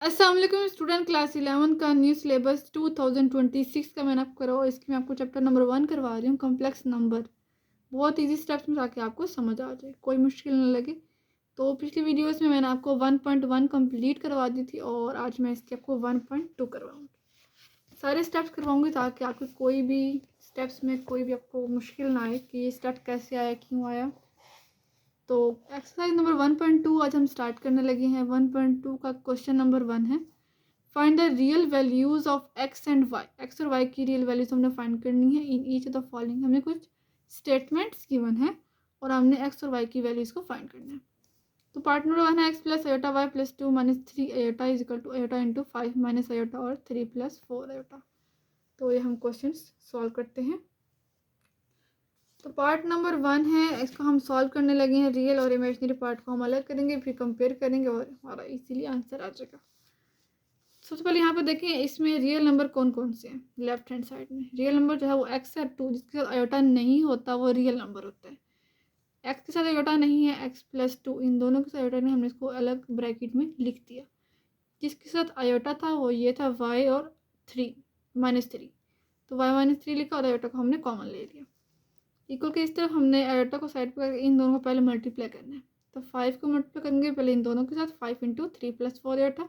अस्सलाम वालेकुम student, class 11 का न्यू सिलेबस 2026 का मैंने आपको करा। इसकी मैं आपको चैप्टर नंबर 1 करवा रही हूँ, कॉम्प्लेक्स नंबर। बहुत इजी स्टेप्स में जाके आपको समझ आ जाए, कोई मुश्किल ना लगे। तो पिछली वीडियोस में मैंने आपको 1.1 कंप्लीट करवा दी थी और आज मैं इसके आपको 1.2 करवाऊँगी। सारे स्टेप्स करवाऊँगी ताकि आपको कोई भी स्टेप्स में कोई भी आपको मुश्किल ना आए कि ये स्टेप कैसे आया, क्यों आया। तो एक्सरसाइज नंबर 1.2 आज हम स्टार्ट करने लगे हैं। 1.2 का क्वेश्चन नंबर 1 है, find the real values of X and Y. X और वाई की रियल वैल्यूज हमने फाइंड करनी है in each of the following. हमें कुछ स्टेटमेंट्स गिवन है और हमने एक्स और वाई की वैल्यूज को फाइंड करना है। तो पार्ट नंबर 1 है x plus iota Y plus 2 minus 3 iota is equal to iota into 5 minus iota और 3 प्लस 4 आयोटा। तो ये हम क्वेश्चन सॉल्व करते हैं। तो पार्ट नंबर 1 है, इसको हम सॉल्व करने लगे हैं। रियल और इमेजिनरी पार्ट को हम अलग करेंगे, फिर कंपेयर करेंगे और हमारा इजीली आंसर आ जाएगा। सबसे पहले यहाँ पर देखें इसमें रियल नंबर कौन कौन से हैं। लेफ्ट हैंड साइड में रियल नंबर जो है वो एक्स है 2, जिसके साथ आयोटा नहीं होता वो रियल नंबर होता है। एक्स के साथ आयोटा नहीं है, एक्स प्लस 2, इन दोनों के साथ आयोटा नहीं, हमने इसको अलग ब्रैकेट में लिख दिया। जिसके साथ आयोटा था वो ये था वाई और 3 माइनस 3, तो वाई माइनस 3 लिखा और आयोटा को हमने कॉमन ले लिया। इक्वल के इस तरफ हमने आयोटा को साइड पर इन दोनों को पहले मल्टीप्लाई करना है। तो 5 को मल्टीप्लाई करेंगे पहले इन दोनों के साथ, 5 इंटू 3 प्लस 4 आयोटा,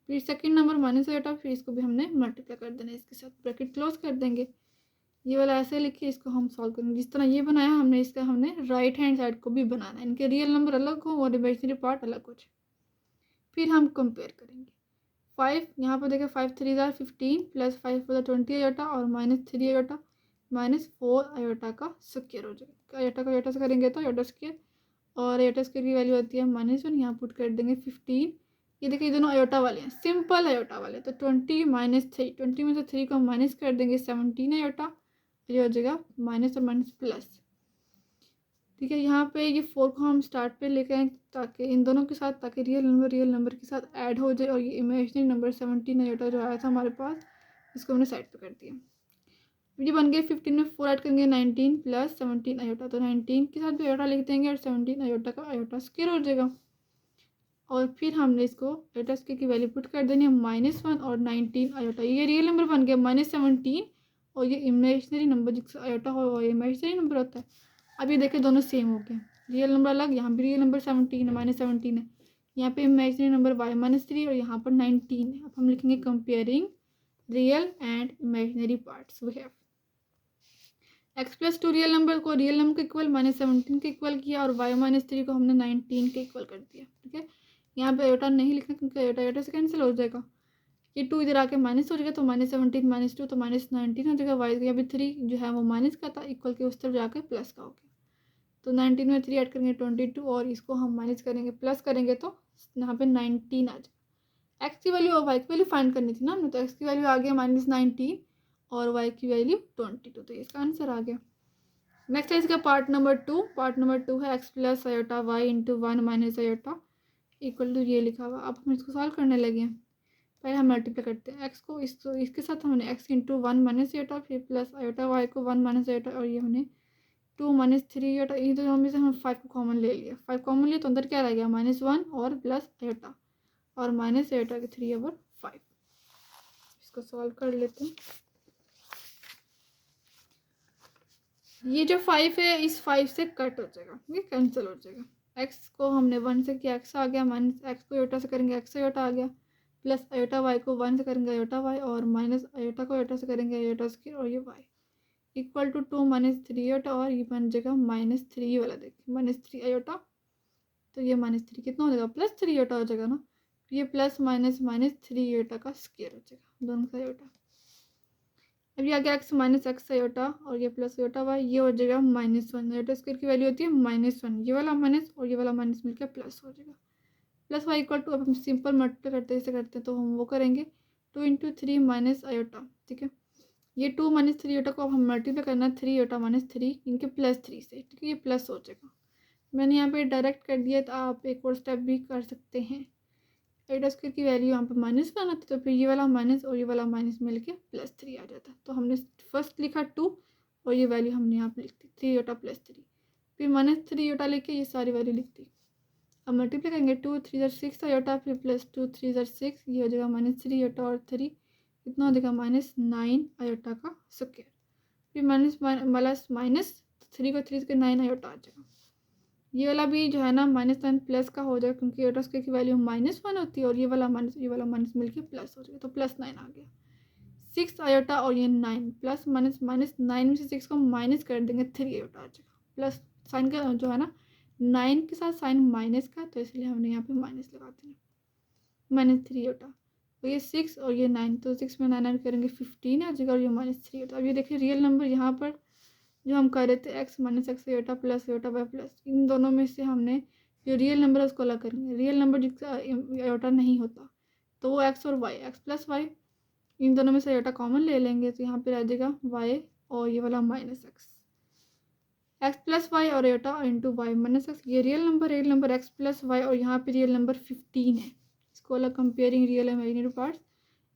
फिर सेकंड नंबर माइनस आयोटा, फिर इसको भी हमने मल्टीप्लाई कर देना है इसके साथ, ब्रैकेट क्लोज कर देंगे। ये वाला ऐसे लिखिए, इसको हम सॉल्व करेंगे जिस तरह ये बनाया हमने, इसका हमने राइट हैंड साइड को भी बनाना है। इनके रियल नंबर अलग हो और इमेजिनरी पार्ट अलग हो जाए। फिर हम कंपेयर करेंगे। 5 यहाँ पर देखें, 5 3 जार 15 प्लस 5 4 20 आयोटा और माइनस 3 आयोटा माइनस 4 आयोटा का स्क्वायर हो जाएगा। आयोटा को आयोटा से करेंगे तो आयोटा स्क्वायर, और आयोटा स्क्वायर की वैल्यू होती है -1। यहाँ पुट कर देंगे 15। ये देखिए ये दोनों आयोटा वाले हैं, सिंपल आयोटा वाले। तो 20 माइनस 3, 20 में से 3 को माइनस कर देंगे 17 आयोटा, ये हो जाएगा माइनस और माइनस प्लस। ठीक है, यहाँ पे ये 4 को हम स्टार्ट पे लेके आए ताकि इन दोनों के साथ, ताकि रियल नंबर के साथ ऐड हो जाए। और ये इमेजिनरी नंबर 17 आयोटा जो आया था हमारे पास, इसको हमने साइड पे कर दिया। ये बन गए 15 में 4 ऐड करेंगे 19 प्लस 17 आयोटा, तो 19 के साथ भी आयोटा लिख देंगे और 17 आयोटा का आयोटा स्क्वायर हो जाएगा। और फिर हमने इसको आयोटा स्क्वायर की वैल्यू पुट कर देनी है -1 और 19 आयोटा। ये रियल नंबर बन गया -17 और ये इमेजिनरी नंबर जिसका आयोटा हो वो इमेजिनरी नंबर होता है। अब ये देखिए दोनों सेम हो गए, रियल नंबर अलग, यहाँ भी रियल नंबर 17 है -17 है, यहाँ पे इमेजिनरी नंबर y-3 और यहाँ पर 19 है। अब हम लिखेंगे comparing real and imaginary parts. We have x plus 2 real number को रियल नंबर के इक्वल -17 के इक्वल किया और y-3 को हमने 19 के इक्वल कर दिया। ठीक है, यहाँ पे आयोटा नहीं लिखना क्योंकि आयोटा आयोटा से कैंसिल हो जाएगा। ये 2 इधर आके माइनस हो जाएगा, तो -17 -2 तो -19 हो जाएगा। वाई यहाँ पे 3 जो है वो माइनस का था, इक्वल के उस तरफ जाकर प्लस का हो गया। तो 19 में 3 ऐड करेंगे 22 और इसको हम माइनस करेंगे, प्लस करेंगे तो यहाँ पे 19 आ जाएगा। एक्स की वैल्यू और वाई की वैल्यू फाइंड करनी थी ना हमने, तो एक्स की वैल्यू आ गया -19 और वाई की वैल्यू 22, तो इसका आंसर आ गया। नेक्स्ट है इसका पार्ट नंबर 2। पार्ट नंबर 2 है x plus iota Y into 1 minus iota equal to ये लिखा हुआ। अब हम इसको सॉल्व करने लगे हैं। पहले हम मल्टीप्लाई करते हैं एक्स को इसके साथ, हमने एक्स इंटू 1 माइनस आयोटा, फिर प्लस आयोटा वाई को 1 माइनस आयोटा और ये हमने 2 माइनस 3 आयोटा। ये दोनों में से हम 5 को कॉमन ले लिया। 5 कॉमन लिया तो अंदर क्या रह गया -1 और प्लस आयोटा और माइनस आयोटा के 3/5। इसको सॉल्व कर लेते हैं। ये जो 5 है इस 5 से कट हो जाएगा, ये कैंसिल हो जाएगा। एक्स को हमने 1 से किया, एक्स आ गया, माइनस एक्स को आयोटा से करेंगे एक्स आयोटा आ गया, प्लस आयोटा वाई को 1 से करेंगे आयोटा वाई और माइनस आयोटा को आयोटा से करेंगे आयोटा स्क्वायर और ये Y equal to 2 minus 3 iota और ये बन जाएगा -3 वाला। देखिए -3 आयोटा, तो ये -3 कितना हो जाएगा +3 आयोटा हो जाएगा ना। ये प्लस माइनस -3 आयोटा का स्क्वायर हो जाएगा दोनों का आयोटा। अब ये आ गया एक्स माइनस एक्स आयोटा और ये प्लस आयोटा वाई, ये हो जाएगा -1। आयोटा स्क्वायर की वैल्यू होती है -1, ये वाला माइनस और ये वाला माइनस मिलकर प्लस हो जाएगा। प्लस वाई इक्वल टू, अब हम सिंपल मल्टीप्लाई करते ऐसे करते हैं तो हम वो करेंगे 2 इंटू 3 माइनस आयोटा। ठीक है, ये 2 माइनस 3 आयोटा को अब हम मल्टीप्लाई करना है 3 आयोटा -3 इनके +3 से। ठीक है, ये प्लस हो जाएगा। मैंने यहाँ पे डायरेक्ट कर दिया, तो आप एक और स्टेप भी कर सकते हैं। आयोटा स्क्वायर की वैल्यू यहाँ पे -1 आती, तो फिर ये वाला माइनस और ये वाला माइनस मिलके +3 आ जाता। तो हमने फर्स्ट लिखा 2 और ये वैल्यू हमने यहाँ पे लिख दी 3 आयोटा +3, फिर -3 आयोटा लेके ये सारी वैल्यू लिख दी। अब मल्टीप्लाई करेंगे 2 3 ज़र 6 आयोटा, फिर प्लस 2 3 ज़र 6, ये हो जाएगा -3 आयोटा और 3 कितना हो जाएगा -9 आयोटा का स्क्वायर। फिर माइनस 3 को 3 से 9 आयोटा आ जाएगा। ये वाला भी जो है ना -9 प्लस का हो जाएगा, क्योंकि आयोटा स्क्वायर की वैल्यू -1 होती है, और ये वाला माइनस मिलके प्लस हो जाएगा, तो +9 आ गया। 6 आयोटा और ये 9 प्लस -9 में से 6 को माइनस कर देंगे, 3 आयोटा आ जाएगा। प्लस साइन का जो है ना 9 के साथ साइन माइनस का, तो इसलिए हमने यहाँ पे माइनस लगा दिया, -3 आयोटा। तो ये 6 और ये 9, तो 6 में 9 ऐड करेंगे 15 आ जाएगा, और ये -3 आयोटा। अब ये देखिए रियल नंबर यहाँ पर जो हम कर रहे थे x - x iota plus iota by plus, इन दोनों में से हमने जो रियल नंबर है उसको अलग करेंगे। रियल नंबर जिसका आयोटा नहीं होता तो वो x और y, x प्लस वाई, इन दोनों में से आयोटा कॉमन ले लेंगे, तो यहाँ पे रह जाएगा y और ये वाला -x प्लस वाई और आयोटा इंटू वाई -x। ये real number x plus Y, और यहाँ पे रियल नंबर 15 है। इसको अलग comparing real imaginary parts,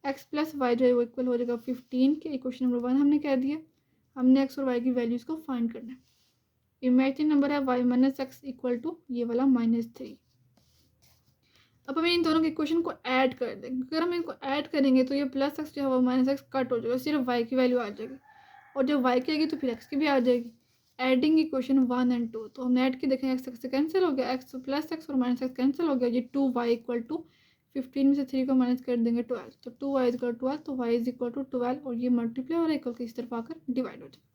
x plus Y जो है वो इक्वल हो जाएगा 15 के। इक्वेशन नंबर 1 हमने कह दिया, हमने x और y की वैल्यूज़ को फाइंड करना है। इमेजिनरी नंबर है y - x इक्वल टू ये वाला -3। अब हमें इन दोनों के इक्वेशन को ऐड कर देंगे। अगर हम इनको ऐड करेंगे तो ये +x जो है वो -x कट हो जाएगा, सिर्फ y की वैल्यू आ जाएगी, और जब y की आएगी तो फिर x की भी आ जाएगी। एडिंग इक्वेशन 1 और 2, तो हमने ऐड की देखें, x से कैंसिल हो गया, x प्लस x और -x कैंसिल हो गया, ये 2y इक्वल टू 15 में से 3 को माइनस कर देंगे 12, तो 2y इक्वल 12, तो y इज इक्वल टू 12, और ये मल्टीप्लाई और इक्वल के इस तरफ आकर डिवाइड हो जाएगा।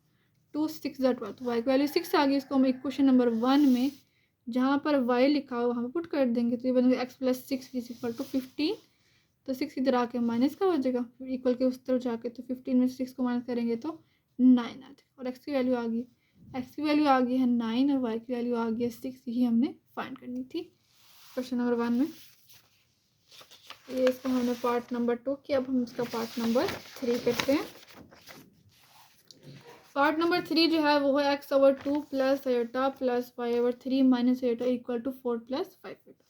2 6 12, तो y की वैल्यू 6 आ गई। इसको हम इक्वेशन नंबर 1 में जहाँ पर y लिखा हो वहाँ पर पुट कर देंगे, तो ये बनेगा x plus 6 is equal to 15, तो 6 इधर आके माइनस का हो जाएगा, इक्वल के उस तरफ जाके, तो 15 में से 6 को माइनस करेंगे तो 9 आ जाएगा, और x की वैल्यू आ गई, x की वैल्यू आ गई है 9 और y की वैल्यू आ गई है 6। यही हमने फाइंड करनी थी क्वेश्चन नंबर 1 में। ये इसका हमने पार्ट नंबर 2 किया। अब हम इसका पार्ट नंबर 3 करते हैं। पार्ट नंबर 3 जो है वो है x/2 plus iota plus y/3 minus iota equal to 4 + 5 iota.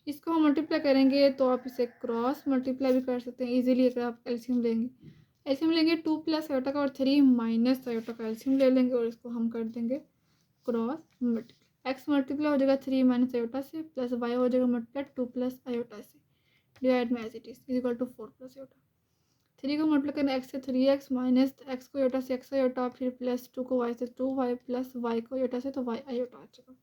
इसको हम मल्टीप्लाई करेंगे तो आप इसे क्रॉस मल्टीप्लाई भी कर सकते हैं इजीली। अगर आप एलसीएम लेंगे 2 प्लस आयोटा का और 3 माइनस आयोटा का एलसीएम ले लेंगे, और इसको हम कर देंगे क्रॉस मल्टीप्लाई। एक्स मल्टीप्लाई हो जाएगा 3 माइनस आयोटा से, प्लस वाई हो जाएगा मल्टीप्लाई 2 प्लस आयोटा से, डिवाइड में as it is equal to 4 plus iota. 3 को मल्टीप्लाई करना x से 3x माइनस x को आयोटा से x आयोटा, फिर प्लस 2 को y से 2y प्लस y को आयोटा से तो y आयोटा आ जाएगा।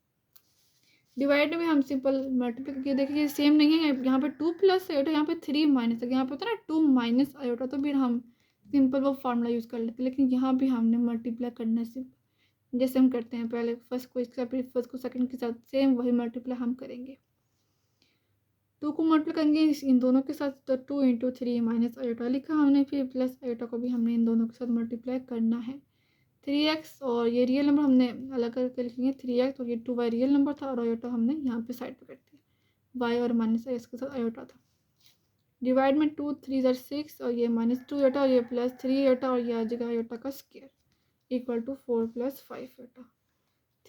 डिवाइड में हम सिंपल मल्टीप्लाई करके देखिए सेम नहीं है, यहाँ पे 2 प्लस आयोटा, यहाँ पे 3 माइनस, यहाँ पे होता है ना 2 माइनस आयोटा, तो फिर हम सिंपल वो फार्मूला यूज़ कर लेते हैं। लेकिन यहाँ भी हमने मल्टीप्लाई करना है सिंपल, जैसे हम करते हैं पहले फर्स्ट को इसका फिर फर्स्ट को सेकंड के साथ सेम वही मल्टीप्लाई हम करेंगे। 2 को मल्टीप्लाई करेंगे इन दोनों के साथ, तो 2 × 3 माइनस आयोटा लिखा हमने, फिर प्लस आयोटा को भी हमने इन दोनों के साथ मल्टीप्लाई करना है। 3x और ये रियल नंबर हमने अलग करके लिखेंगे 3x, और ये 2y रियल नंबर था, और आयोटा हमने यहाँ पे साइड पे कर दिया, y और माइनस x के साथ आयोटा था। डिवाइड में 2 3 = 6, और ये -2 आयोटा और ये +3 आयोटा, और ये आ जाएगा आयोटा का square equal to 4 + 5 iota.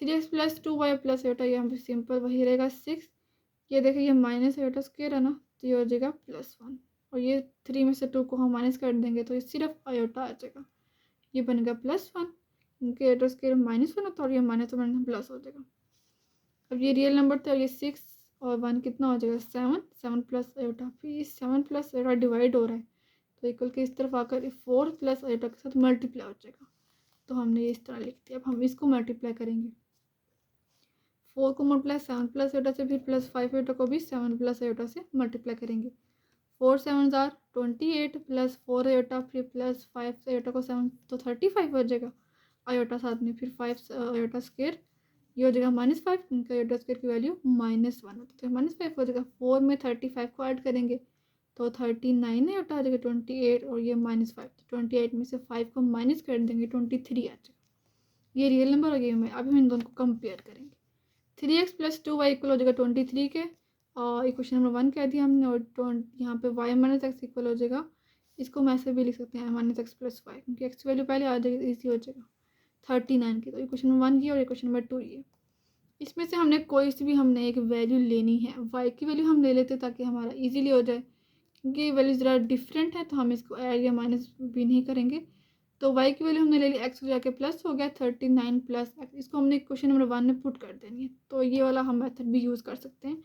3x + 2y + iota, ये यहाँ पे सिंपल वही रहेगा 6। ये देखिए ये माइनस आयोटा स्क्वायर है ना, तो ये हो जाएगा +1, और ये 3 में से 2 को हम माइनस कर देंगे तो ये सिर्फ आयोटा आ जाएगा, ये बनेगा +1, क्योंकि आयोटा स्क्वायर -1 होता है, और ये माइनस प्लस हो जाएगा। अब ये रियल नंबर था, ये 6 और 1 कितना हो जाएगा 7 प्लस आयोटा, फिर 7 प्लस आयोटा डिवाइड हो रहा है, तो इक्वल के इस तरफ आकर 4 प्लस आयोटा के साथ मल्टीप्लाई हो जाएगा, तो हमने ये इस तरह लिख दिया। अब हम इसको मल्टीप्लाई करेंगे, 4 को मल्टीप्लाई 7 प्लस आयोटा से, फिर +5 आयोटा को भी 7 प्लस आयोटा से मल्टीप्लाई करेंगे। 4 7 = 28 प्लस 4 आयोटा, फिर +5 आयोटा को 7 तो 35 हो जाएगा आयोटा साथ में, फिर 5 आयोटा स्क्वायर, ये हो जाएगा -5, इनका आयोटा स्क्वायर की वैल्यू -1 होती है, -5 हो जाएगा। 4 में 35 को ऐड करेंगे तो 39 आयोटा आ जाएगा 28, और ये -5, तो 28 में से 5 को माइनस कर देंगे 23 आ जाएगा। ये रियल नंबर हो गया। अभी हम इन दोनों को कंपेयर करेंगे। 3x + 2y इक्वल हो जाएगा 23 के, और इक्वेशन नंबर 1 कह दिया हमने, और यहाँ पे y - x इक्वल हो जाएगा, इसको हम ऐसे भी लिख सकते हैं -x + y, क्योंकि x की वैल्यू पहले आ जाएगी, ईजी हो जाएगा 39 की। तो इक्वेशन नंबर 1 की और इक्वेशन नंबर 2 ये। इसमें से हमने कोई सी भी हमने एक वैल्यू लेनी है, y की वैल्यू हम ले लेते ताकि हमारा ईजीली हो जाए, क्योंकि वैल्यू ज़रा डिफरेंट है, तो हम इसको ऐड या माइनस भी नहीं करेंगे, तो y की वैल्यू हमने ले ली, x जाके प्लस हो गया 39 प्लस x। इसको हमने क्वेश्चन नंबर 1 में पुट कर देनी है। तो ये वाला हम मेथड भी यूज़ कर सकते हैं,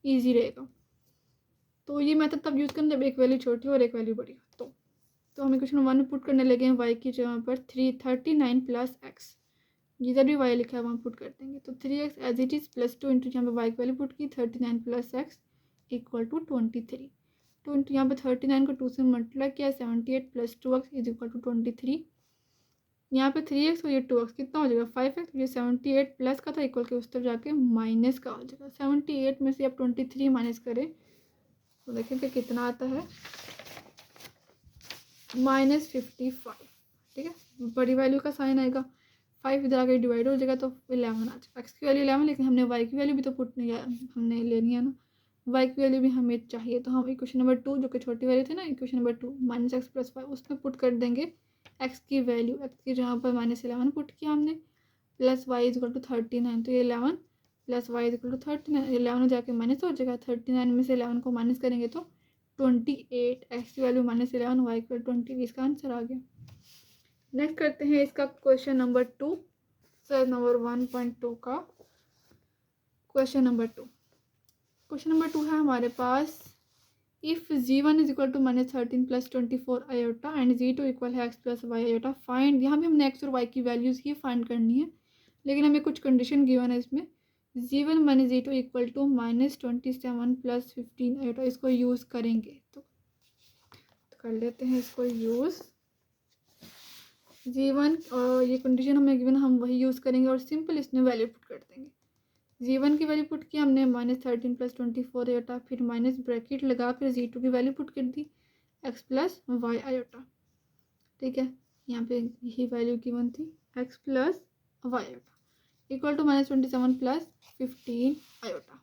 ईजी रहेगा। तो ये मेथड तब यूज़ करना जब एक वैल्यू छोटी हो और एक वैल्यू बड़ी हो। तो हमें क्वेश्चन 1 में पुट करने लगे हैं y की जगह पर 39 प्लस एक्स, जिधर भी y लिखा है वहाँ पुट कर देंगे। तो 3x as it is plus 2 into यहाँ पे y की वैल्यू पुट की 39 प्लस एक्स इक्वल टू 23। तो इंटू यहाँ पे 39 को 2 से मल्टीप्लाई किया, 78 plus 2x is equal to 23। यहाँ पे 3x और ये 2x कितना हो जाएगा 5x। ये 78 प्लस का था इक्वल के उस तरफ जाके माइनस का हो जाएगा। 78 में से आप 23 माइनस करें तो देखें कि कितना आता है, -55। ठीक है, बड़ी वैल्यू का साइन आएगा, 5 इधर आके डिवाइड हो जाएगा तो 11 आ जाएगा। एक्स की वैल्यू 11, लेकिन हमने वाई की वैल्यू भी तो पुट नहीं हमने लेनी है ना, वाई की वैल्यू भी हमें चाहिए। तो हम इक्वेशन नंबर 2 जो कि छोटी वैल्यू थी ना, इक्वेशन नंबर 2 -x + 5 उसमें पुट कर देंगे एक्स की वैल्यू। एक्स की जहाँ पर -11 पुट किया हमने, plus Y is equal to 39। तो ये 11 plus Y is equal to 39, 11 जाके माइनस हो जाएगा। 39 में से 11 को माइनस करेंगे तो 28। एक्स की वैल्यू -11, वाई इक्वल 20। इसका आंसर आ गया। नेक्स्ट करते हैं इसका क्वेश्चन नंबर 2, सर नंबर 1.2 का क्वेश्चन नंबर 2। क्वेश्चन नंबर 2 है हमारे पास, if g1 is equal to -13 plus 24 iota and g2 equal है x plus y iota find. यहाँ भी हमने x और y की वैल्यूज़ ही फाइंड करनी है, लेकिन हमें कुछ कंडीशन गिवन है इसमें। g1 minus g2 equal to -27 plus 15 iota, इसको यूज़ करेंगे। तो कर लेते हैं इसको यूज़। g1 और ये कंडीशन हमें गिवन, हम वही यूज़ करेंगे और सिंपल इसमें वैल्यू पुट कर देंगे। g1 की वैल्यू पुट किया हमने -13 प्लस 24 आयोटा, फिर माइनस ब्रैकेट लगा कर g2 की वैल्यू पुट कर दी x प्लस वाई आयोटा। ठीक है, यहाँ पे यही वैल्यू गिवन थी x plus y iota equal to -27 plus 15 iota.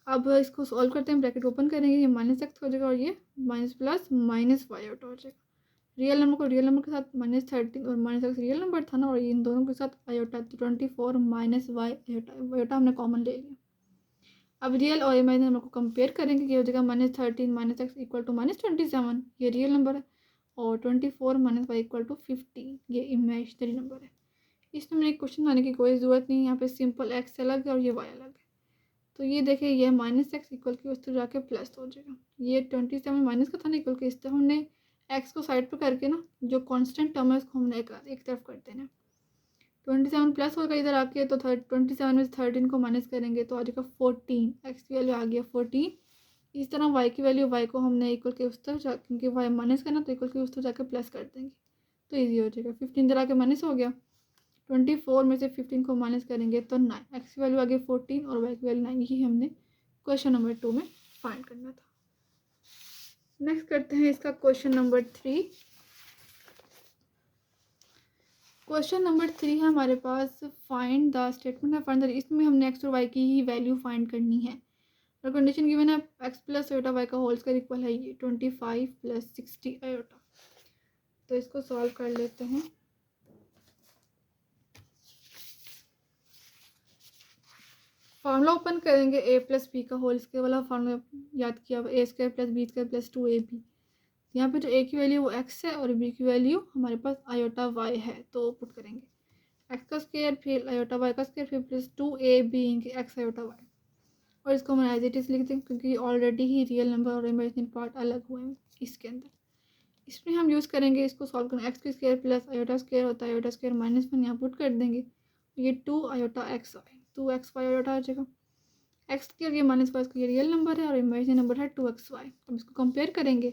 अब इसको सॉल्व करते हैं, ब्रैकेट ओपन करेंगे, ये -x हो जाएगा और ये minus plus minus y iota हो जाएगा। रियल नंबर को रियल नंबर के साथ -13 और -x रियल नंबर था ना, और इन दोनों के साथ आयोटा, तो 24 माइनस वाई आयोटा हमने कॉमन ले लिया। अब रियल और इमेजिनरी नंबर को कंपेयर करेंगे, ये हो जाएगा -13 माइनस एक्स इक्वल टू -27, ये रियल नंबर है, और 24 माइनस वाई इक्वल टू 15, ये इमेजिनरी नंबर है। इसमें मैंने क्वेश्चन बनाने की कोई ज़रूरत नहीं है, यहाँ पे सिंपल एक्स अलग है और ये वाई अलग है। तो ये देखिए, ये -x इक्वल की उस तरह जाके प्लस हो जाएगा। ये 27 माइनस का था ना इक्वल के, इस तरह हमने एक्स को साइड पर करके ना, जो कांस्टेंट टर्म है उसको हमने एक तरफ कर देना। 27 प्लस होगा इधर आके, तो 27 में से 13 को माइनस करेंगे तो आ जाएगा 14। एक्स की वैल्यू आ गया 14। इस तरह वाई की वैल्यू, वाई को हमने इक्वल के उस तरफ जा, क्योंकि वाई माइनस करना तो इक्वल के उस तरफ जाकर प्लस कर देंगे तो ईजी हो जाएगा। 15 इधर आके माइनस हो गया, 24 में से 15 को माइनस करेंगे तो 9। एक्स की वैल्यू आ गई 14 और वाई की वैल्यू 9। यही हमने क्वेश्चन नंबर 2 में फाइंड करना था। नेक्स्ट करते हैं इसका क्वेश्चन नंबर 3। क्वेश्चन नंबर 3 है हमारे पास, फाइंड द स्टेटमेंट है फाइंड द, इसमें हमने एक्स और वाई की ही वैल्यू फाइंड करनी है। और कंडीशन गिवन है एक्स प्लस आयोटा वाई का होल स्क्वायर इक्वल है ये 25 प्लस 60 आयोटा। तो इसको सॉल्व कर लेते हैं। फार्मूला ओपन करेंगे, ए प्लस बी का होल स्क्वायर वाला फार्मूला याद किया, a square plus b square plus 2ab। यहाँ पे जो ए की वैल्यू वो एक्स है और बी की वैल्यू हमारे पास आयोटा वाई है, तो पुट करेंगे एक्स का स्क्वायर फिर आयोटा वाई का स्क्वायर फिर plus 2ab x iota Y, और इसको हम एज इट इज़ लिख दें क्योंकि ऑलरेडी ही रियल नंबर और इमेजिनरी पार्ट अलग हुए हैं इसके अंदर। इसमें हम यूज़ करेंगे इसको सॉल्व करना, एक्स की स्क्वायर प्लस आयोटा स्क्वायर होता है, आयोटा स्क्वायर -1 यहाँ पुट कर देंगे, ये 2 iota x y, 2x y iota आ जाएगा। एक्स स्क्वायर ये -y स्क्वायर रियल नंबर है और इमेजिनरी नंबर है 2xy। अब इसको कंपेयर करेंगे,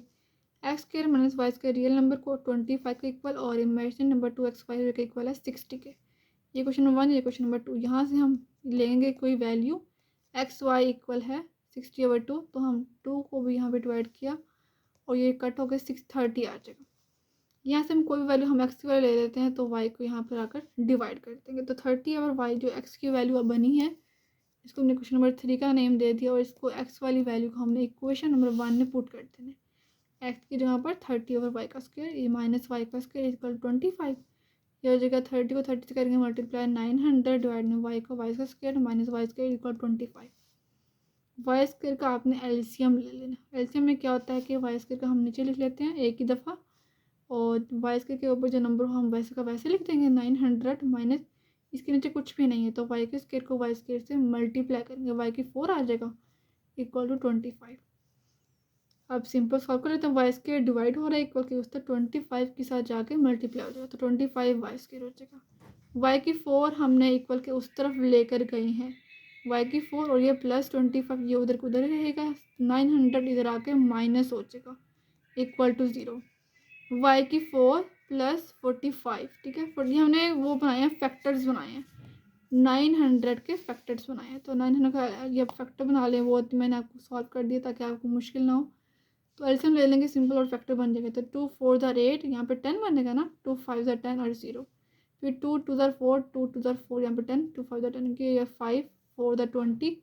x square minus y square real number को 25 के इक्वल और इमेजिनरी नंबर 2xy के इक्वल है 60 के। ये क्वेश्चन नंबर 1, ये क्वेश्चन नंबर 2। यहाँ से हम लेंगे कोई वैल्यू, एक्स वाई इक्वल है 60/2, तो हम 2 को भी यहाँ पे डिवाइड किया और ये कट हो गया 630 आ जाएगा। यहाँ से हम कोई भी वैल्यू, हम एक्स की वैल्यू ले लेते हैं तो वाई को यहाँ पर आकर डिवाइड कर देंगे, तो 30 और वाई जो एक्स की वैल्यू अब बनी है, इसको हमने क्वेश्चन नंबर 3 का नेम दे दिया और इसको एक्स वाली वैल्यू को हमने इक्वेशन नंबर 1 में पुट कर देना है। एक्स की जगह पर 30 ओवर वाई का स्क्वायर, ये माइनस वाई का स्क्वायर इक्वल 25, ये हो जाएगा 30 को 30 से करेंगे मल्टीप्लाई 900 डिवाइड में वाई का वाई का square minus y square equal 25। Y square का आपने एलसीएम ले लेना। एलसीएम में क्या होता है कि वाई स्क्वायर का हम नीचे लिख लेते हैं एक ही दफ़ा और वाई स्क्वायर के ऊपर जो नंबर हम वैसे का वैसे लिख देंगे 900 माइनस इसके नीचे कुछ भी नहीं है तो वाई के स्क्वायर को वाई स्क्वायर से मल्टीप्लाई करेंगे, वाई की 4 आ जाएगा इक्वल टू 25। अब सिंपल सॉल्व कर लेते हैं, वाई स्क्वायर डिवाइड हो रहा है इक्वल के उस तक 25 के साथ जाके मल्टीप्लाई हो जाएगा तो 25 वाई स्क्वायर हो जाएगा। वाई की 4 हमने इक्वल के उस तरफ लेकर गए हैं, वाई की 4 और ये प्लस 25 ये उधर उधर रहेगा, 900 इधर आके माइनस हो जाएगा इक्वल टू 0। वाई की 4 प्लस 45, ठीक है, ये हमने वो बनाए हैं फैक्टर्स बनाए हैं, 900 के फैक्टर्स बनाए हैं तो 900 का ये फैक्टर बना लें, वो मैंने आपको सॉल्व कर दिया ताकि आपको मुश्किल ना हो। तो एलसीएम ले लेंगे सिंपल और फैक्टर बन जाएगा तो 2 4 ज़र 8 यहाँ पे 10 बनेगा ना, 2 5 ज़र 10 और 0, फिर 2 2 ज़र 4 2 2 ज़र 4 यहाँ पे 10 2 5 ज़र 10 की ये 5 4 ज़र 20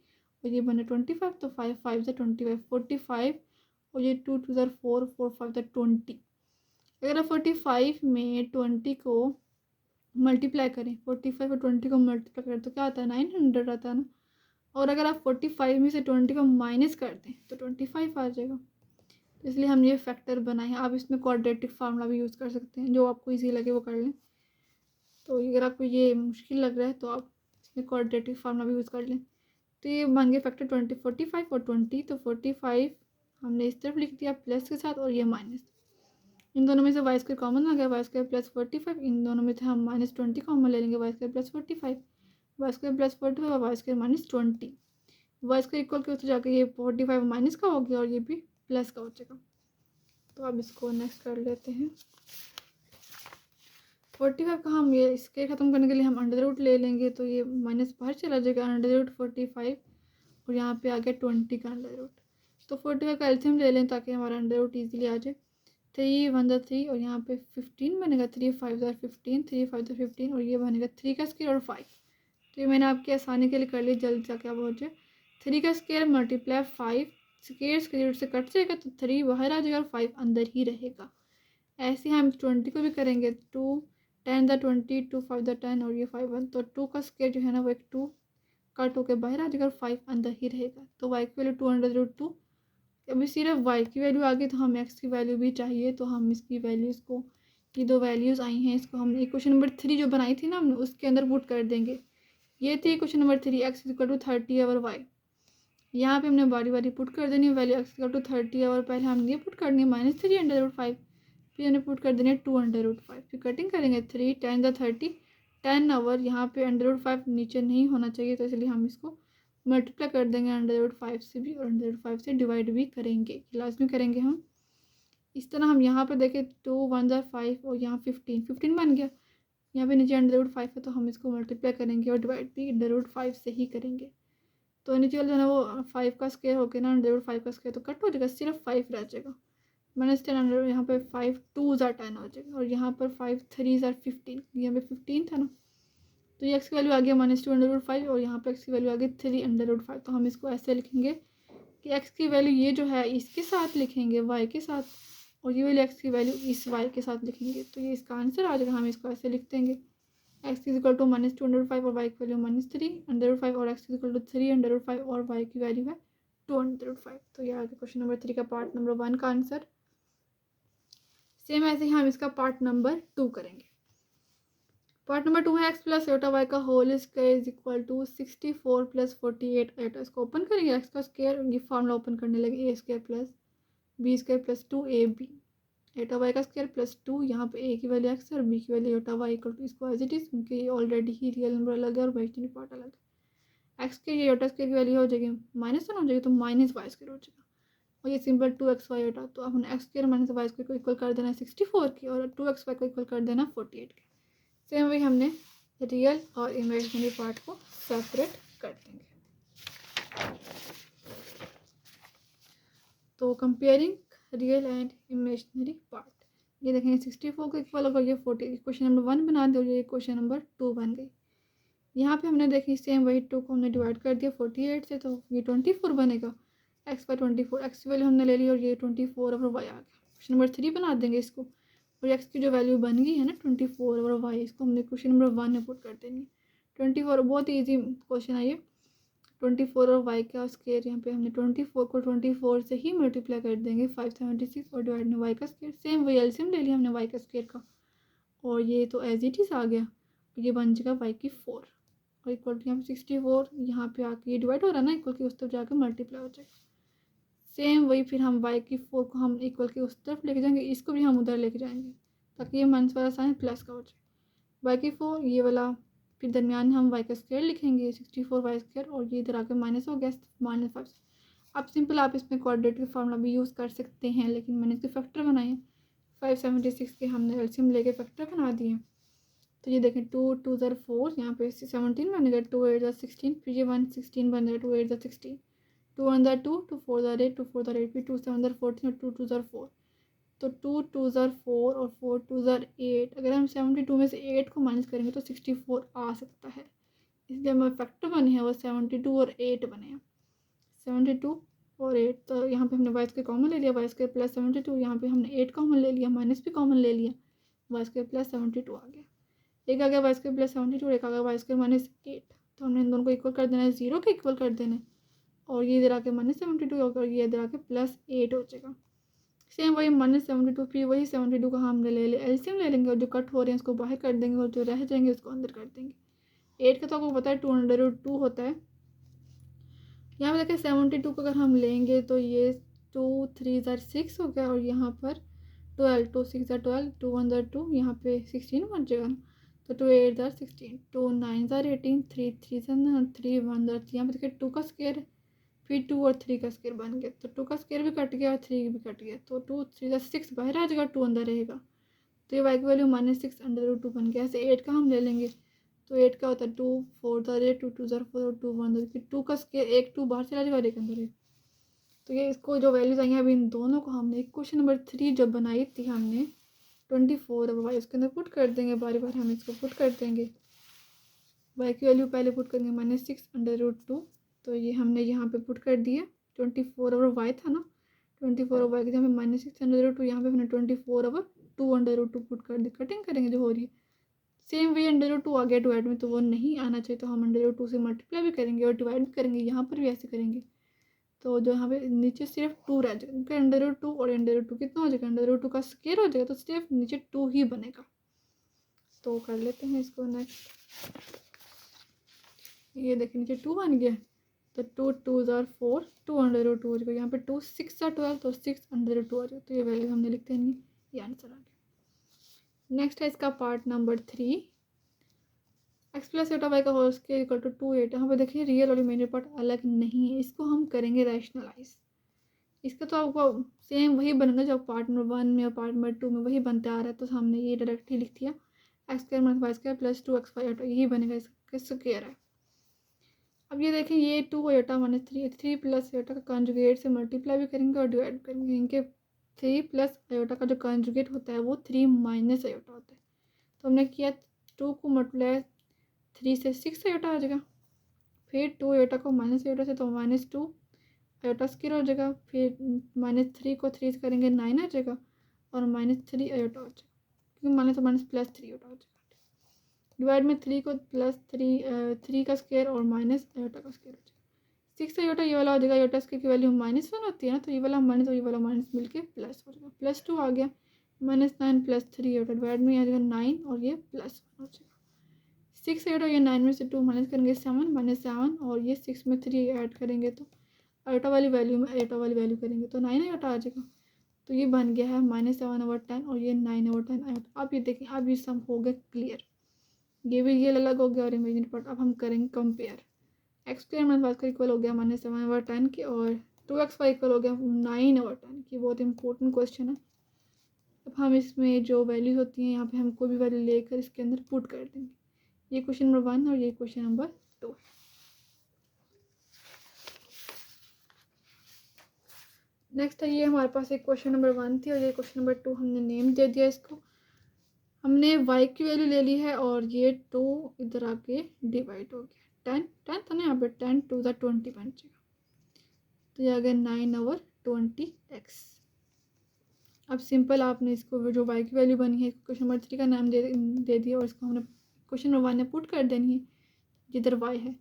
और ये बने 25 तो 5 5 ज़र 25 45 और ये 2 2 ज़र 4 4 5 ज़र 20। अगर आप 45 में 20 को मल्टीप्लाई करें, 45 और 20 को मल्टीप्लाई करें तो क्या आता है 900 आता है ना, और अगर आप 45 में से 20 को माइनस कर दें तो 25 आ जाएगा। तो इसलिए हम ये फैक्टर बनाए हैं। आप इसमें क्वाड्रेटिक फार्मूला भी यूज़ कर सकते हैं, जो आपको इजी लगे वो कर लें। तो अगर आपको ये मुश्किल लग रहा है तो आप इसमें क्वाड्रेटिक फार्मूला भी यूज़ कर लें। तो ये बन गए फैक्टर 20 45 और 20, तो 45 हमने इस तरफ लिख दिया प्लस के साथ और ये माइनस, इन दोनों में से वाई स्क्वायर कॉमन आ गया, वाई स्क्वायर प्लस 45, इन दोनों में से हम माइनस 20 कॉमन ले लेंगे, y square plus 45, y square plus 45 और y square minus 20, y square equal के उससे जाकर ये 45 माइनस का हो गया और ये भी प्लस का हो जाएगा। तो अब इसको नेक्स्ट कर लेते हैं। 45 का हम ये स्क्वायर ख़त्म करने के लिए हम अंडर रूट ले लेंगे तो ये माइनस बाहर चला जाएगा, अंडर रूट 45 और यहाँ पे आ गया 20 का अंडर रूट। तो 45 का एलसीएम ले लें ताकि हमारा अंडर रूट ईजिली आ जाए। 3 1 ज़र 3 और यहाँ पे 15 बनेगा, 3 5 ज़र 15 3 5 ज़र 15 और ये बनेगा 3 का स्क्वायर और 5। तो ये मैंने आपकी आसानी के लिए कर लिया, जल्दी जाके आप हो जाए। 3 का square multiply 5, square square root से कट जाएगा तो 3 बाहर आ जाएगा और 5 अंदर ही रहेगा। ऐसे हम 20 को भी करेंगे, 2 10 ज़र 20 2 5 ज़र 10 और ये 5 1, तो 2 का स्क्वायर जो है ना वो एक 2 कट होकर बाहर आ जाएगा और 5 अंदर ही रहेगा। तो वाई की वैल्यू 2 अंडर रूट 2। अभी सिर्फ वाई की वैल्यू आ गई तो हम एक्स की वैल्यू भी चाहिए, तो हम इसकी वैल्यूज़ को, ये दो वैल्यूज़ आई हैं, इसको हम क्वेश्चन नंबर 3 जो बनाई थी ना हमने उसके अंदर पुट कर देंगे। ये थी question number 3, x equal to 30 और वाई, यहाँ पे हमने बारी बारी पुट कर देनी है वैल्यू, एक्स इक्वल टू 30 और पहले हमने ये पुट करनी है -3 अंडर रूट 5, फिर हमने पुट कर देनी है 2 अंडर रूट 5, फिर कटिंग करेंगे 3 10 ज़र 30 10 आवर, यहाँ पे अंडर रूट 5 नीचे नहीं होना चाहिए तो इसलिए हम इसको मल्टीप्लाई कर देंगे अंडर रूट 5 से भी और अंडर रूट 5 से डिवाइड भी करेंगे, लाजमी करेंगे हम। इस तरह हम यहाँ पर देखें 2 1 ज़र 5 और यहाँ 15 बन गया, यहाँ पे नीचे अंडर रूट 5 है तो हम इसको मल्टीप्लाई करेंगे और डिवाइड भी अंडर रूट 5 से ही करेंगे। तो नीचे वाला जो है ना वो 5 का स्क्वायर होकर ना अंडर रूट 5 का स्क्वायर तो कट हो जाएगा, सिर्फ 5 रह जाएगा, -10 अंडर, यहाँ पे 5 2 ज़र 10 हो जाएगा और यहाँ पर 5 3 ज़र 15, यहाँ पे 15 था ना, तो ये एक्स की वैल्यू आ गया -2 अंडर रूट 5 और यहाँ पे एक्स की वैल्यू आ गई 3 अंडर रूट 5। तो हम इसको ऐसे लिखेंगे कि एक्स की वैल्यू ये जो है इसके साथ लिखेंगे वाई के साथ, और ये वाली एक्स की वैल्यू इस वाई के साथ लिखेंगे, तो ये इसका आंसर आ जाएगा। हम इसको ऐसे लिख देंगे, x is equal to -2 under root 5 और वाई की वैल्यू -3 अंडर रूट 5 और x is equal to 3 under root 5 और वाई की वैल्यू है 2 अंडर रूट 5। तो ये आ गया क्वेश्चन नंबर 3 का पार्ट नंबर 1 का आंसर। सेम ऐसे ही हम इसका पार्ट नंबर 2 करेंगे। पार्ट नंबर 2 है एक्स प्लस एटा वाई का whole square is equal to 64 plus 48 iota. इसको ओपन करेंगे, एक्स का स्क्वायर ये फार्मूला ओपन करने लगे, a square plus b square plus 2ab eta y का स्क्वायर प्लस 2, यहाँ पे ए की वैल्यू एक्स और बी की value iota y equal to, इसको एज इट इज क्योंकि ऑलरेडी ही रियल नंबर अलग है और इमेजिनरी पार्ट अलग है। एक्स के ये एटा स्क्वायर की वैल्यू हो जाएगी -1 हो जाएगी तो माइनस वाई स्क्वायर हो जाएगा और ये सिंपल 2xy एटा, तो अब हमने x square minus y square को इक्वल कर देना है 64 की और 2xy को इक्वल कर देना 48 के। सेम वही हमने रियल और इमेजिनरी पार्ट को सेपरेट कर देंगे। तो comparing real and imaginary part, ये देखेंगे 64 को इक्वल होगा ये 40, क्वेश्चन नंबर 1 बना दो, ये क्वेश्चन नंबर 2 बन गई। यहाँ पे हमने देखी सेम वही 2 को हमने डिवाइड कर दिया 48 से तो ये 24 बनेगा, एक्स बाई 24, एक्स की वैल्यू हमने ले ली और ये 24 और वाई आ गया। क्वेश्चन नंबर 3 बना देंगे इसको, और एक्स की जो वैल्यू बन गई है ना 24 और वाई, इसको हमने क्वेश्चन नंबर 1 में पुट कर देनी है 24। बहुत ईजी क्वेश्चन है ये, 24 और वाई का स्क्वायर, यहाँ पे हमने 24 को 24 से ही मल्टीप्लाई कर देंगे 576 और डिवाइड में वाई का स्क्वायर। सेम वही एलसीएम ले लिया हमने वाई का स्क्वायर का, और ये तो एज इट इज़ आ गया, ये बन जाएगा वाई की 4 और इक्वल टू यहाँ पे 64, यहाँ पे आके ये डिवाइड हो रहा है ना, इक्वल की उस तरफ जाकर मल्टीप्लाई हो जाएगा। सेम वही फिर हम वाई की 4 को हम इक्वल की उस तरफ लेके जाएंगे, इसको भी हम उधर लेके जाएंगे ताकि ये माइनस वाला साइन प्लस का हो जाए। वाई की 4 ये वाला, फिर दरमियान में हम वाई का स्क्वायर लिखेंगे 64 वाई स्क्वायर, और ये इधर आकर माइनस हो गया -5। अब सिंपल आप इसमें क्वाड्रेटिक फार्मूला भी यूज़ कर सकते हैं, लेकिन मैंने इसके फैक्टर बनाए हैं। 576 के हमने एलसीएम लेके फैक्टर बना दिए। तो ये देखें 2 2 ज़र 4, यहाँ पे 17 बनेगा, 2 8 ज़र 16, फिर ये 116 बन जाएगा, 2 8 ज़र 16, 2 1 ज़र 2, 2 4 ज़र 8, 2 4 ज़र 8, फिर 2 7 ज़र 14 और 2 2 ज़र 4। तो 2 2 ज़र 4 और 4 2 ज़र 8, अगर हम 72 में से 8 को माइनस करेंगे तो 64 आ सकता है, इसलिए हमारे फैक्टर बने हैं वो 72 और 8 बने हैं। 72 और 8, तो यहाँ पे हमने वाई स्क्वायर कॉमन ले लिया, वाई स्क्वायर प्लस 72, यहाँ पे हमने 8 कॉमन ले लिया, माइनस भी कॉमन ले लिया, वाई स्क्वायर प्लस 72 आ गया। एक आ गया वाई स्क्वायर प्लस 72, एक आ गया वाई स्क्वायर -8, तो हमने इन दोनों को इक्वल कर देना है, 0 के इक्वल कर देना है, और ये इधर आके -72 होगा और ये इधर आके +8 हो जाएगा। सेम वही -72, फिर वही 72 का हमने ले लिया एलसीएम ले लेंगे, और जो कट हो रहे हैं उसको बाहर कर देंगे और जो रह जाएंगे उसको अंदर कर देंगे। 8 का तो आपको पता है 2√2 होता है। यहाँ पे देखिए 72 को अगर हम लेंगे तो ये 2 3 ज़र 6 हो गया, और यहाँ पर 12, 2 6 ज़र 12, 2 1 ज़र 2, यहाँ पे 16 बन जाएगा ना, तो 2 8 ज़र 16, 2 9 ज़र 18, 3 3 ज़र 3 1 ज़र, यहाँ पे देखिए 2 का स्क्वायर है, फिर 2 और 3 का स्क्वायर बन गया, तो 2 का स्क्वायर भी कट गया और 3 भी कट गया, तो 2 3 ज़र 6 बाहर आ जाएगा, 2 अंदर रहेगा, तो ये वाई की वैल्यू -6√2 बन गया। ऐसे 8 का हम ले लेंगे तो 8 का होता है 2 4 ज़र 8, 2 2 ज़र 4 और 2 1 ज़र, फिर 2 का स्क्वायर, एक 2 बाहर चला जाएगा और एक अंदर है। तो ये इसको जो वैल्यूज आई हैं अभी इन दोनों को हमने क्वेश्चन नंबर 3 जब बनाई थी हमने 24, अब वाई उसके अंदर पुट कर देंगे, बारी बारी हम इसको पुट कर देंगे। वाई की वैल्यू पहले पुट करेंगे -6√2, तो ये हमने यहाँ पे पुट कर दिया। 24 ओवर वाई था ना, 24 ओवर वाई के जहाँ पे -6√2, यहाँ पे हमने 24 ओवर 2√2 पुट कर दी, कटिंग करेंगे जो हो रही है। सेम वे √2 आ गया डिवाइड में, तो वो नहीं आना चाहिए, तो हम √2 से मल्टीप्लाई भी करेंगे और डिवाइड भी करेंगे, यहाँ पर भी ऐसे करेंगे, तो जो यहाँ पे नीचे सिर्फ 2 रह जाएगा, क्योंकि √2 और √2 कितना हो जाएगा, √2 का स्क्वायर हो जाएगा, तो सिर्फ नीचे 2 ही बनेगा। तो कर लेते हैं इसको नेक्स्ट। ये देखिए नीचे 2 बन गया, तो 2 2 ज़र 4, 2√2 हो जाएगा, यहाँ पे 2 6 ज़र 12, तो 6√2 आ जाएगा, तो ये वैल्यू हमने लिखते हैं, ये आंसर आ गया। नेक्स्ट है इसका part number 3, x plus iota y का होल स्क्वायर इक्वल टू 2 8। यहाँ पे देखिए रियल और इमेजिनरी पार्ट अलग नहीं है, इसको हम करेंगे रैशनलाइज। इसका तो आपको सेम वही बनेगा जो पार्ट नंबर 1 में और पार्ट नंबर 2 में वही बनते आ रहा है, तो हमने ये डायरेक्ट ही लिख दिया, x square minus y square plus 2x y, यही बनेगा, इसका स्क्वायर है। अब ये देखें ये 2 एटा माइनस 3 प्लस एटा का कंजुगेट से मल्टीप्लाई भी करेंगे और डिवाइड करेंगे, इनके 3 प्लस आयोटा का जो कंजुगेट होता है वो 3 माइनस आयोटा होता है, तो हमने किया 2 को मल्टीप्लाई 3 से 6 आयोटा आ जाएगा, फिर 2 आयोटा को माइनस आयोटा से तो -2 आयोटा स्क्वायर हो जाएगा, फिर -3 को 3 से करेंगे 9 आ जाएगा, और -3 आयोटा हो जाएगा, क्योंकि माइनस तो माइनस +3 आयोटा हो जाएगा। डिवाइड में 3 को +3 का स्क्वायर और माइनस आयोटा का स्क्वायर हो जाएगा। 6 आयोटा ये वाला हो जाएगा, आयोटा स्क्वायर की वैल्यू -1 होती है ना, तो ये वाला माइनस और ये वाला माइनस मिलके प्लस हो जाएगा, +2 आ गया, -9 + 3 आयोटा, डिवाइड में आ जाएगा 9 और ये +1 हो जाएगा। 6 आयोटा, ये 9 में से 2 माइनस करेंगे 7 -7, और ये 6 में 3 ऐड करेंगे तो आयोटा वाली वैल्यू में आयोटा वाली वैल्यू करेंगे तो 9 आयोटा आ जाएगा, तो ये बन गया है -7/10 और ये 9/10 आयोटा। अब ये देखें, अब ये सम हो गया क्लियर, ये भी ये अलग हो गया और इमेजिनरी पार्ट। अब हम करेंगे compare, x square minus y square equal हो गया -7/10 के, और 2xy इक्वल हो गया 9/10 की। बहुत इंपॉर्टेंट क्वेश्चन है। अब हम इसमें जो वैल्यूज होती हैं यहाँ पे हम कोई भी वैल्यू लेकर इसके अंदर पुट कर देंगे। ये क्वेश्चन नंबर 1 और ये क्वेश्चन नंबर 2। नेक्स्ट है ये हमारे पास एक क्वेश्चन नंबर 1 थी और ये क्वेश्चन नंबर 2 हमने नेम दे दिया इसको। हमने y की वैल्यू ले ली है और ये 2 इधर आके डिवाइड हो गया, 10 था ना, यहाँ पे 10 2 ज़ा 20 बन जाएगा, तो ये आ गया 9/20x। अब सिंपल आपने इसको जो y की वैल्यू बनी है क्वेश्चन नंबर 3 का नाम दे दिया, और इसको हमने क्वेश्चन नंबर 1 में पुट कर देनी है जिधर y है।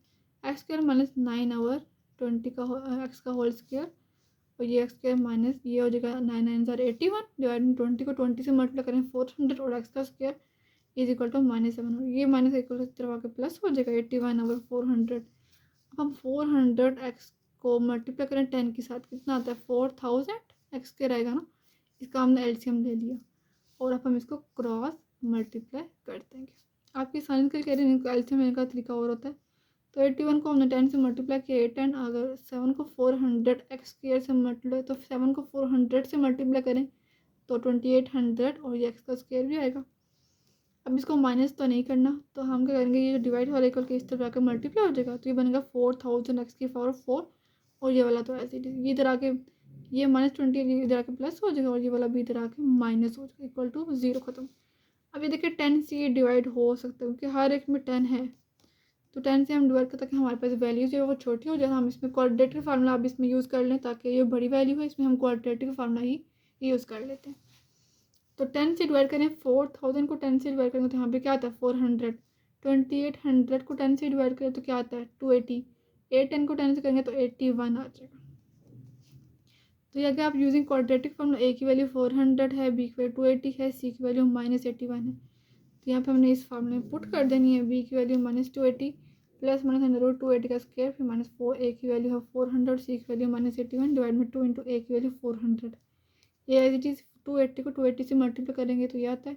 एक्स स्क्वायर माइनस 9/20 का एक्स का होल स्क्वायर, और ये एक्स स्क्वायर माइनस ये हो जाएगा 9×9 = 81 डिवाइड में 20 को 20 से मल्टीप्लाई करें 400 और एक्स का स्क्वायर इज इक्वल टू -7, और ये माइनस इक्वल तरफ आके प्लस हो जाएगा 81/400। अब हम 400 एक्स को मल्टीप्लाई करें 10 के साथ कितना आता है 4000 एक्स स्क्वायर आएगा ना, इसका हमने एलसीएम ले लिया और अब हम इसको क्रॉस मल्टीप्लाई कर देंगे। आपकी साइंस का कह रहे हैं एलसीएम लेने का तरीका और होता है। तो 81 को हमने 10 से मल्टीप्लाई किया 8 10, अगर 7 को 400 एक्स स्क्वायर से मल्टीप्लाई, तो 7 को 400 से मल्टीप्लाई करें तो 2800 और ये एक्स का स्क्वायर भी आएगा। अब इसको माइनस तो नहीं करना, तो हम क्या करेंगे, ये जो डिवाइड वाला इक्वल के इस तरह आकर मल्टीप्लाई हो जाएगा, तो ये बनेगा 4000 एक्स की पावर 4, और ये वाला तो ऐसे ही ये इधर आके ये -20 इधर आके प्लस हो जाएगा और ये वाला भी इधर आके माइनस हो जाएगा इक्वल टू 0 खत्म। अब ये देखिए 10 से ये डिवाइड हो सकता है क्योंकि हर एक में 10 है, तो 10 से हम डिवाइड करते हैं कि हमारे पास वैल्यू जो है वो छोटी हो जाए। हम इसमें क्वाड्रेटिक फार्मूला अब इसमें यूज़ कर लें ताकि ये बड़ी वैल्यू है, इसमें हम क्वाड्रेटिक फार्मूला ही यूज़ कर लेते हैं। तो 10 से डिवाइड करें 4000 को 10 से डिवाइड करेंगे तो यहाँ पे क्या आता है 400, 2800 को 10 से डिवाइड करें तो क्या आता है 280, 810 को 10 से करेंगे तो 81 आ जाएगा। तो ये अगर आप यूजिंग क्वाड्रेटिक फार्मूला ए की वैल्यू 400 है, बी की वैल्यू 280 है, सी की वैल्यू -81 है, तो यहाँ पे हमने इस फार्मूले में पुट कर देनी है बी की वैल्यू -280 प्लस -280 का स्क्वायर फिर -4, ए की वैल्यू है 400, सी की वैल्यू -81 डिवाइड में 2 × ए की वैल्यू 400। ये एज इट इज़ 280 को 280 से मल्टीप्लाई करेंगे तो ये आता है,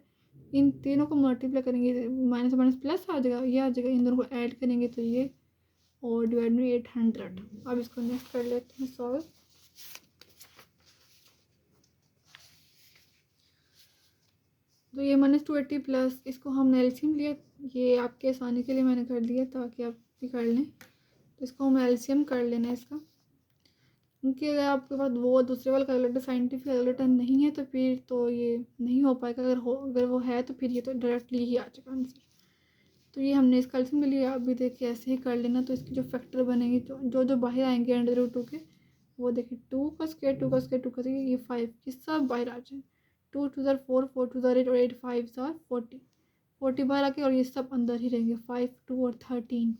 इन तीनों को मल्टीप्लाई करेंगे माइनस माइनस प्लस आ जाएगा, ये आ जाएगा, इन दोनों को ऐड करेंगे तो ये, और डिवाइड में 800। अब इसको नेक्स्ट कर लेते हैं सॉल्व। तो ये -280 प्लस इसको हमने एलसीएम लिया, ये आपके आसानी के लिए मैंने कर दिया ताकि आप भी कर लें। तो इसको हम एलसीएम कर लेना है इसका, क्योंकि अगर आपके पास वो दूसरे वाला कैलकुलेटर साइंटिफिक कैलकुलेटर नहीं है तो फिर तो ये नहीं हो पाएगा, अगर वो है तो फिर ये तो डायरेक्टली ही आ जाएगा आंसर। तो ये हमने इसका एलसीएम ले लिया, अभी देखिए ऐसे ही कर लेना। तो इसकी जो फैक्टर बनेंगे जो बाहर आएंगे √2 के, वो देखिए 2 का स्क्वायर 2 का स्क्वायर 2 का स्क्वायर, ये 5 ये सब बाहर आ जाए, 2 2 4 4 2 8 और 8 5 40 बाहर आके, और ये सब अंदर ही रहेंगे 5 2 और 13।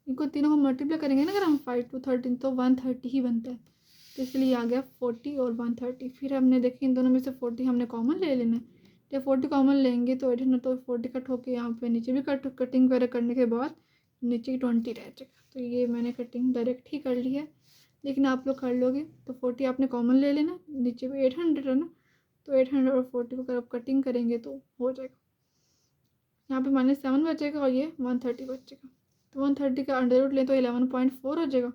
इनको तीनों को मल्टीप्लाई करेंगे ना अगर हम 5 2 13 तो 130 ही बनता है, तो इसलिए आ गया 40 और 130। फिर हमने देखी इन दोनों में से 40 हमने कॉमन ले लेना है, जब 40 कॉमन लेंगे तो 800 तो 40 कट होके यहाँ पे नीचे भी कटिंग वगैरह करने के बाद नीचे 20 रह जाएगा। तो ये मैंने कटिंग डायरेक्ट ही कर ली है, लेकिन आप लोग कर लोगे तो 40 आपने कॉमन ले लेना, नीचे भी 800 है ना, तो 800 और 40 को अगर आप कटिंग करेंगे तो हो जाएगा, यहाँ पे -7 बचेगा और ये 130 बचेगा। तो 130 का अंडर रूट लें तो 11.4 हो जाएगा।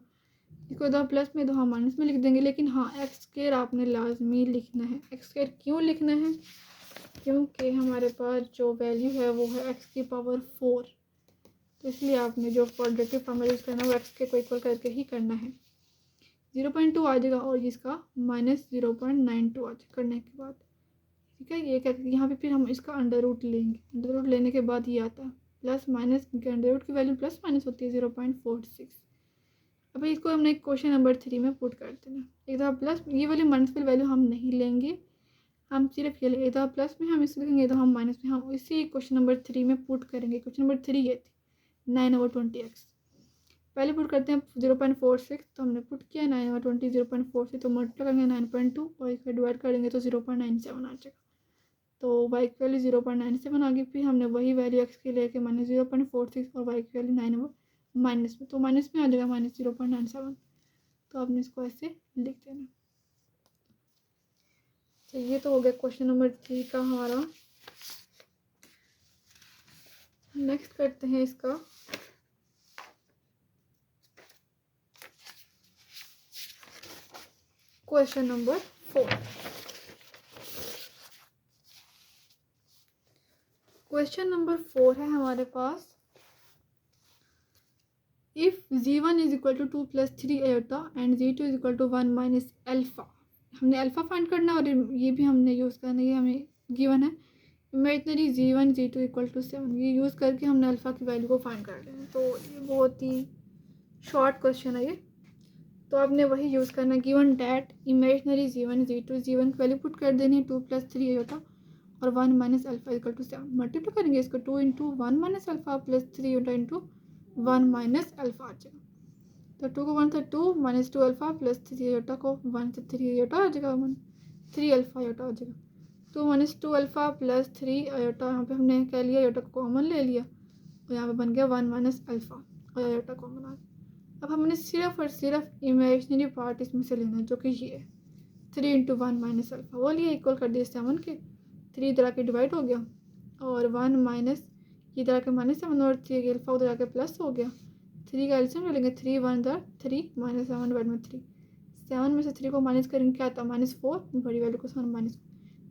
इसको इधर प्लस में तो हम माइनस में लिख देंगे, लेकिन हाँ एक्स स्क्वायर आपने लाजमी लिखना है। एक्स स्क्वायर क्यों लिखना है, क्योंकि हमारे पास जो वैल्यू है वो है एक्स की पावर 4, तो इसलिए आपने जो क्वाड्रेटिक फार्मूला यूज़ करना है वो एक्स के को इक्वल करके ही करना है। 0.2 आ जाएगा और इसका -0.92 आ जाएगा करने के बाद, ठीक है। ये क्या यहाँ पे फिर हम इसका अंडर रूट लेंगे, अंडर रूट लेने के बाद ये आता है प्लस माइनस, क्योंकि अंडर रूट की वैल्यू प्लस माइनस होती है 0.46। अब इसको हमने क्वेश्चन नंबर 3 में पुट कर देना। एक दफ़ा प्लस ये वाली मल्टीपल वैल्यू हम नहीं लेंगे, हम सिर्फ ये लेंगे, एक दफ़ा प्लस में हम इसे लिखेंगे तो हम माइनस में हम इसी क्वेश्चन नंबर 3 में पुट करेंगे। क्वेश्चन नंबर 3 ये थी 9/20x, पहले पुट करते हैं 0.46, तो हमने पुट किया 9/20 0.46, तो मल्टीप्लाई करेंगे 9.2 और इसको डिवाइड करेंगे तो 0.97 आ जाएगा। तो वाई की वैल्यू 0.97 आ गई। फिर हमने वही वैल्यू एक्स के लेके -0.46 और वाई की वैल्यू 9 माइनस में, तो माइनस में आ जाएगा -0.97, तो आपने इसको ऐसे लिख देना। तो ये तो हो गया क्वेश्चन नंबर 3 का हमारा। नेक्स्ट करते हैं इसका क्वेश्चन नंबर 4। क्वेश्चन नंबर 4 है हमारे पास, if z1 = 2 + 3 iota and z2 = 1 - alpha. हमने अल्फ़ा फाइंड करना और ये भी हमने यूज़ करना, ये हमें गिवन है। इमेजिनरी z1 z2 = 7, ये यूज़ करके हमने अल्फ़ा की वैल्यू को फाइंड कर लेना। तो ये बहुत ही शॉर्ट क्वेश्चन है ये, तो आपने वही यूज़ करना, given that imaginary z1 z2, z1 की वैल्यू पुट कर देनी है 2 + 3 आयोटा और 1 - अल्फ़ा = 7। मल्टीप्लाई करेंगे इसको 2 × 1 - अल्फ़ा + 3 × 1 माइनस अल्फ़ा आ जाएगा। तो 2 को 1 से 2 माइनस 2 अल्फ़ा प्लस 3 आयोटा को 1 से 3 आयोटा आ जाएगा, 1 3 अल्फ़ा आयोटा आ जाएगा। 2 माइनस 2 अल्फ़ा प्लस 3 आयोटा, यहाँ पे हमने क्या लिया, आयोटा को कॉमन ले लिया और यहाँ पे बन गया 1 माइनस अल्फ़ा और आयोटा कॉमन आ गया। अब हमने सिर्फ और सिर्फ इमेजिनरी पार्ट इसमें से लेना है जो कि ये है 3 इंटू 1 माइनस अल्फ़ा, वो लिए इक्वल कर दिया 7 के, 3 इधर आके डिवाइड हो गया और 1 माइनस इधर आके -7 और 3 अल्फ़ा उधर आके प्लस हो गया। 3 का एल्सियम ले लेंगे, 3 1 ज़ा 3 माइनस 7 डिवाइड में 3, 7 में से 3 को माइनस करेंगे क्या आता है -4, बड़ी वैल्यू को 7 माइनस,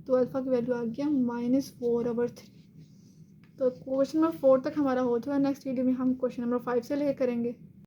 तो अल्फ़ा की वैल्यू आ गया -4/3। तो क्वेश्चन नंबर 4 तक हमारा हो चुका है। नेक्स्ट वीडियो में हम क्वेश्चन नंबर 5 से ले करेंगे।